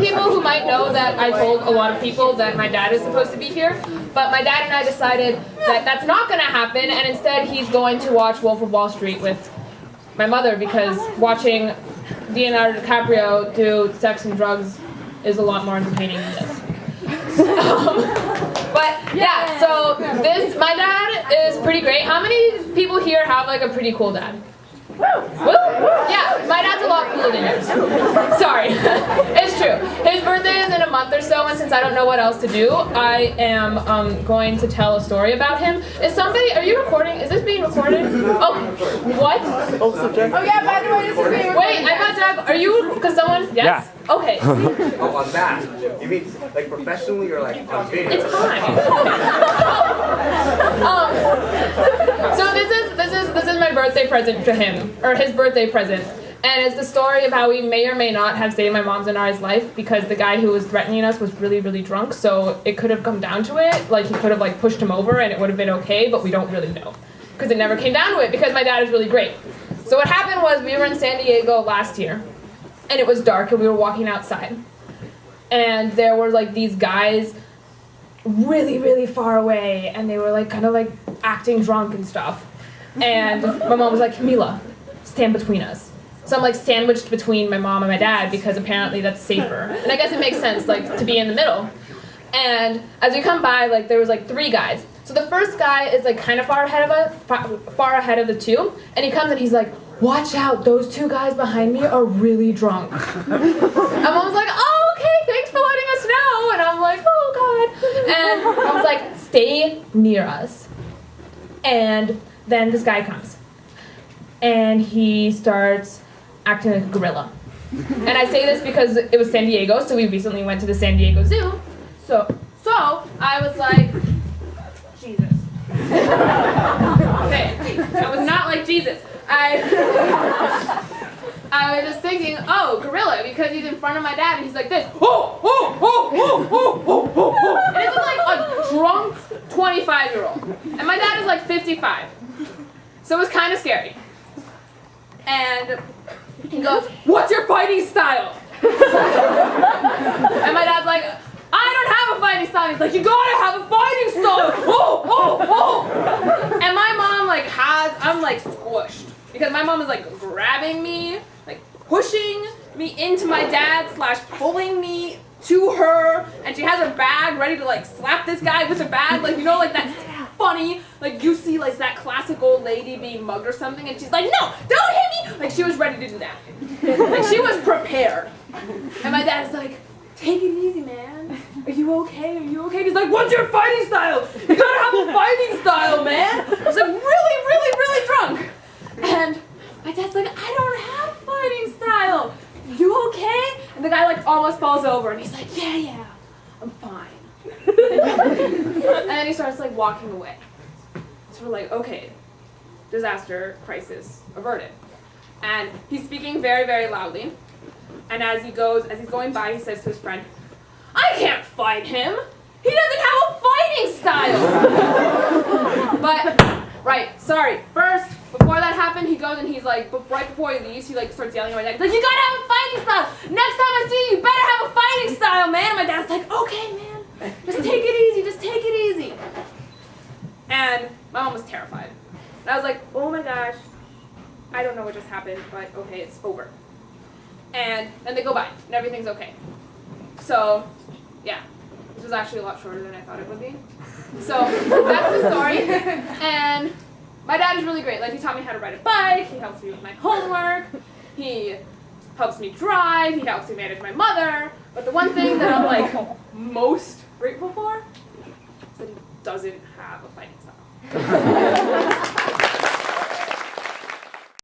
people who might know that I told a lot of people that my dad is supposed to be here, but my dad and I decided that that's not going to happen, and instead he's going to watch Wolf of Wall Street with my mother, because watching Leonardo DiCaprio do sex and drugs is a lot more entertaining than this. But yeah, so my dad is pretty great. How many people here have like a pretty cool dad? Woo! Yeah, my dad's a lot cooler than yours. Sorry. It's true. His birthday is in a month or so, and since I don't know what else to do, I am going to tell a story about him. Are you recording? Is this being recorded? Oh, what? Oh yeah, by the way, this is being recorded. Wait, I must have, are you, because someone, yes? Yeah. Okay. Oh, on that? You mean like professionally or like on video? It's fine. So this is my birthday present to him, or his birthday present, and it's the story of how we may or may not have saved my mom's and I's life, because the guy who was threatening us was really, really drunk, so it could have come down to it, like he could have like pushed him over and it would have been okay, but we don't really know, because it never came down to it, because my dad is really great. So what happened was we were in San Diego last year, and it was dark, and we were walking outside, and there were like these guys really, really far away, and they were like kind of like acting drunk and stuff. And my mom was like, Camila, stand between us. So I'm like sandwiched between my mom and my dad, because apparently that's safer. And I guess it makes sense, like, to be in the middle. And as we come by, like, there was like 3 guys. So the first guy is like kind of far ahead of the 2, and he comes and he's like, watch out, those 2 guys behind me are really drunk. And Mom's like, oh, okay, thanks for letting us know. And I'm like, oh God. And I was like, stay near us. And then this guy comes, and he starts acting like a gorilla. And I say this because it was San Diego, so we recently went to the San Diego Zoo. So I was like, Jesus. Okay, I was not like Jesus. I was just thinking, oh, gorilla, because he's in front of my dad, and he's like this. And this is like a drunk 25-year-old. And my dad is like 55. So it was kind of scary. And he goes, what's your fighting style? And my dad's like, I don't have a fighting style. He's like, you gotta have a fighting style. And my mom I'm like squished. Because my mom is like grabbing me, like pushing me into my dad / pulling me to her. And she has her bag ready to like slap this guy with her bag. Like, you know, like that funny, like you see like that classic old lady being mugged or something, and she's like, no, don't hit me! Like she was ready to do that. Like she was prepared. And my dad's like, take it easy, man. Are you okay? Are you okay? He's like, what's your fighting style? You gotta have a fighting style, man. He's like really, really, really drunk. And my dad's like, I don't have fighting style. You okay? And the guy like almost falls over, and he's like, yeah, I'm fine. And then he starts like walking away. So we're like, okay, disaster, crisis averted. And he's speaking very, very loudly. And as he's going by, he says to his friend, I can't fight him. He doesn't have a fighting style. But, right, sorry. First, before that happened, he goes and he's like, right before he leaves, he like starts yelling at my dad. He's like, you gotta have a fighting style. Next time I see you, you better have a fighting style, man. And my dad's like, okay, man. Just take it easy, just take it easy. And my mom was terrified. And I was like, oh my gosh, I don't know what just happened, but okay, it's over. And then they go by, and everything's okay. So, yeah, this was actually a lot shorter than I thought it would be. So, that's the story. And my dad is really great. Like, he taught me how to ride a bike, he helps me with my homework, he helps me drive, he helps me manage my mother. But the one thing that I'm like most grateful for is that he doesn't have a fighting style.